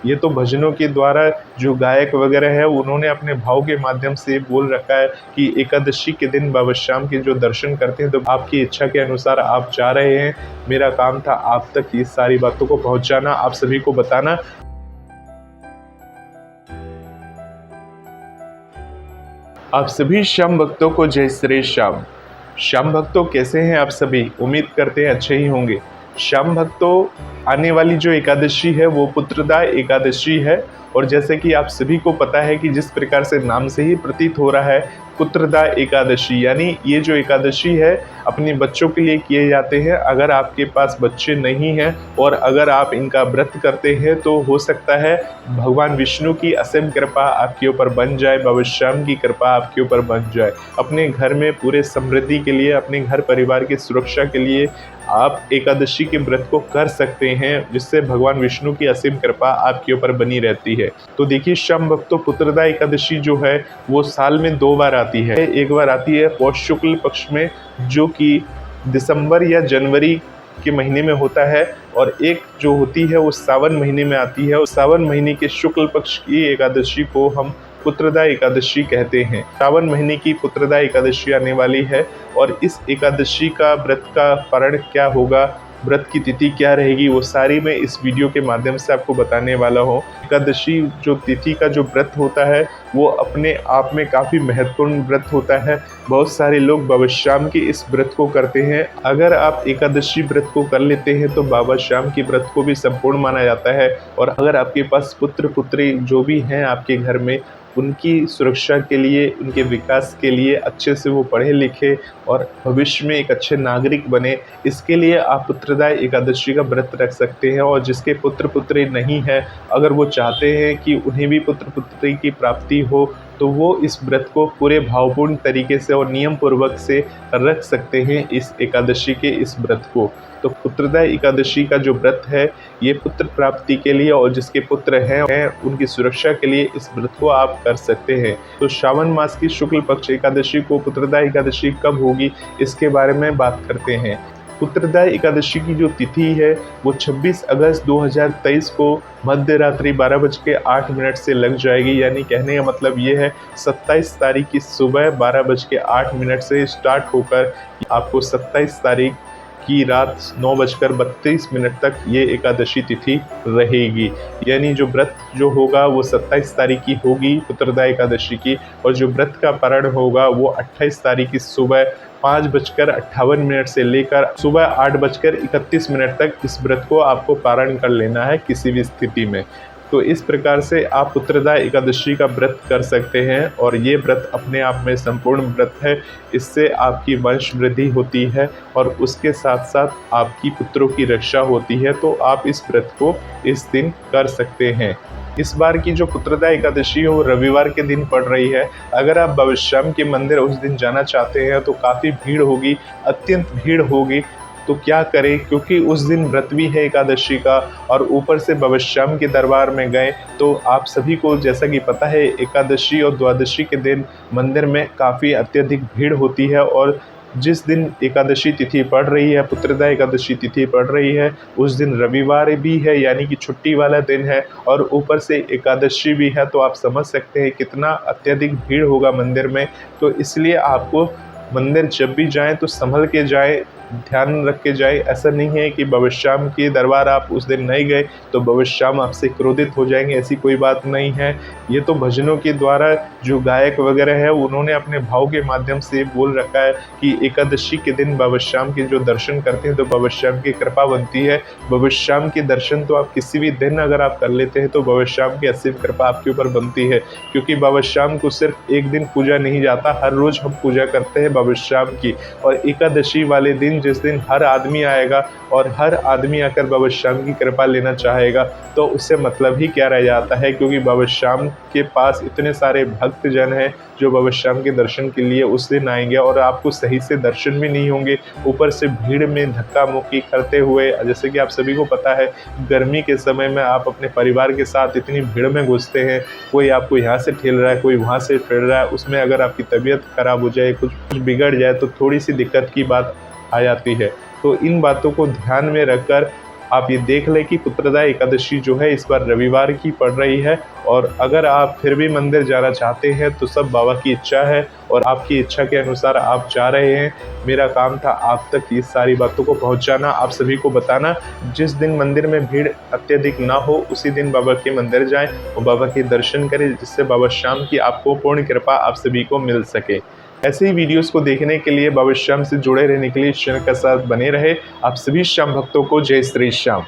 ये तो भजनों के द्वारा जो गायक वगैरह है उन्होंने अपने भाव के माध्यम से बोल रखा है कि एकादशी के दिन बाबा श्याम के जो दर्शन करते हैं तो आपकी इच्छा के अनुसार आप जा रहे हैं। मेरा काम था आप तक ये सारी बातों को पहुंचाना, आप सभी को बताना। आप सभी श्याम भक्तों को जय श्री श्याम। श्याम भक्तों कैसे हैं आप सभी? उम्मीद करते हैं अच्छे ही होंगे। श्याम भक्तों, आने वाली जो एकादशी है वो पुत्रदा एकादशी है और जैसे कि आप सभी को पता है कि जिस प्रकार से नाम से ही प्रतीत हो रहा है पुत्रदा एकादशी, यानी ये जो एकादशी है अपने बच्चों के लिए किए जाते हैं। अगर आपके पास बच्चे नहीं हैं और अगर आप इनका व्रत करते हैं तो हो सकता है भगवान विष्णु की असीम कृपा आपके ऊपर बन जाए, बाबा श्याम की कृपा आपके ऊपर बन जाए। अपने घर में पूरे समृद्धि के लिए, अपने घर परिवार की सुरक्षा के लिए आप एकादशी के व्रत को कर सकते हैं, जिससे भगवान विष्णु की असीम कृपा आपके ऊपर बनी रहती है। तो देखिए श्याम भक्तों, पुत्रदा एकादशी जो है वो साल में 2 बार आती है। एक बार आती है पौष शुक्ल पक्ष में जो कि दिसंबर या जनवरी के महीने में होता है, और एक जो होती है वो सावन महीने में आती है। और सावन महीने के शुक्ल पक्ष की एकादशी को हम पुत्रदा एकादशी कहते हैं। सावन महीने की पुत्रदा एकादशी आने वाली है और इस एकादशी का व्रत का पारण क्या होगा, व्रत की तिथि क्या रहेगी, वो सारी मैं इस वीडियो के माध्यम से आपको बताने वाला हूँ। एकादशी जो तिथि का जो व्रत होता है वो अपने आप में काफ़ी महत्वपूर्ण व्रत होता है। बहुत सारे लोग बाबा श्याम के इस व्रत को करते हैं। अगर आप एकादशी व्रत को कर लेते हैं तो बाबा श्याम के व्रत को भी संपूर्ण माना जाता है। और अगर आपके पास पुत्र पुत्री जो भी हैं आपके घर में, उनकी सुरक्षा के लिए, उनके विकास के लिए, अच्छे से वो पढ़े लिखे और भविष्य में एक अच्छे नागरिक बने, इसके लिए आप पुत्रदा एकादशी का व्रत रख सकते हैं। और जिसके पुत्र पुत्री नहीं है, अगर वो चाहते हैं कि उन्हें भी पुत्र पुत्री की प्राप्ति हो, तो वो इस व्रत को पूरे भावपूर्ण तरीके से और नियम पूर्वक से रख सकते हैं, इस एकादशी के इस व्रत को। तो पुत्रदा एकादशी का जो व्रत है ये पुत्र प्राप्ति के लिए और जिसके पुत्र हैं उनकी सुरक्षा के लिए इस व्रत को आप कर सकते हैं। तो श्रावण मास की शुक्ल पक्ष एकादशी को पुत्रदा एकादशी कब होगी इसके बारे में बात करते हैं। पुत्रदा एकादशी की जो तिथि है वो 26 अगस्त 2023 को मध्य रात्रि 12:08 से लग जाएगी। यानी कहने का मतलब ये है 27 तारीख की सुबह 12:08 से स्टार्ट होकर आपको 27 तारीख की रात 9:32 तक ये एकादशी तिथि रहेगी। यानी जो व्रत जो होगा वो 27 तारीख की होगी पुत्रदा एकादशी की, और जो व्रत का पारण होगा वो 28 तारीख की सुबह 5:58 से लेकर सुबह 8:31 तक इस व्रत को आपको पारण कर लेना है किसी भी स्थिति में। तो इस प्रकार से आप पुत्रदा एकादशी का व्रत कर सकते हैं और ये व्रत अपने आप में संपूर्ण व्रत है। इससे आपकी वंश वृद्धि होती है और उसके साथ साथ आपकी पुत्रों की रक्षा होती है। तो आप इस व्रत को इस दिन कर सकते हैं। इस बार की जो पुत्रदा एकादशी है वो रविवार के दिन पड़ रही है। अगर आप बाबा श्याम के मंदिर उस दिन जाना चाहते हैं तो काफ़ी भीड़ होगी, अत्यंत भीड़ होगी। तो क्या करें, क्योंकि उस दिन व्रत भी है एकादशी का और ऊपर से बाबा श्याम के दरबार में गए तो आप सभी को जैसा कि पता है एकादशी और द्वादशी के दिन मंदिर में काफ़ी अत्यधिक भीड़ होती है। और जिस दिन एकादशी तिथि पड़ रही है, पुत्रदा एकादशी तिथि पड़ रही है, उस दिन रविवार भी है, यानी कि छुट्टी वाला दिन है और ऊपर से एकादशी भी है। तो आप समझ सकते हैं कितना अत्यधिक भीड़ होगा मंदिर में। तो इसलिए आपको मंदिर जब भी जाएं तो संभल के जाएं, ध्यान रख के जाए। ऐसा नहीं है कि बाबा श्याम के दरबार आप उस दिन नहीं गए तो बाबा श्याम आपसे क्रोधित हो जाएंगे, ऐसी कोई बात नहीं है। ये तो भजनों के द्वारा जो गायक वगैरह है उन्होंने अपने भाव के माध्यम से बोल रखा है कि एकादशी के दिन बाबा श्याम के जो दर्शन करते हैं तो बाबा श्याम की कृपा बनती है। बाबा श्याम के दर्शन तो आप किसी भी दिन अगर आप कर लेते हैं तो बाबा श्याम की असीम कृपा आपके ऊपर बनती है, क्योंकि बाबा श्याम को सिर्फ एक दिन पूजा नहीं जाता, हर रोज़ हम पूजा करते हैं बाबा श्याम की। और एकादशी वाले दिन जिस दिन हर आदमी आएगा और हर आदमी आकर बाबा श्याम की कृपा लेना चाहेगा तो उससे मतलब ही क्या रह जाता है, क्योंकि बाबा श्याम के पास इतने सारे भक्तजन हैं जो बाबा श्याम के दर्शन के लिए उस दिन आएंगे और आपको सही से दर्शन भी नहीं होंगे। ऊपर से भीड़ में धक्का मुक्की करते हुए, जैसे कि आप सभी को पता है गर्मी के समय में आप अपने परिवार के साथ इतनी भीड़ में घुसते हैं, कोई आपको यहाँ से ठेल रहा है, कोई वहाँ से ठेल रहा है, उसमें अगर आपकी तबीयत खराब हो जाए, कुछ बिगड़ जाए तो थोड़ी सी दिक्कत की बात आ जाती है। तो इन बातों को ध्यान में रखकर आप ये देख लें कि पुत्रदा एकादशी जो है इस बार रविवार की पड़ रही है। और अगर आप फिर भी मंदिर जाना चाहते हैं तो सब बाबा की इच्छा है और आपकी इच्छा के अनुसार आप जा रहे हैं। मेरा काम था आप तक ये सारी बातों को पहुंचाना, आप सभी को बताना। जिस दिन मंदिर में भीड़ अत्यधिक ना हो उसी दिन बाबा के मंदिर जाएं और बाबा के दर्शन करें, जिससे बाबा श्याम की आपको पूर्ण कृपा आप सभी को मिल सके। ऐसे ही वीडियोस को देखने के लिए बाबा श्याम से जुड़े रहने के लिए इस चैनल के साथ बने रहे। आप सभी श्याम भक्तों को जय श्री श्याम।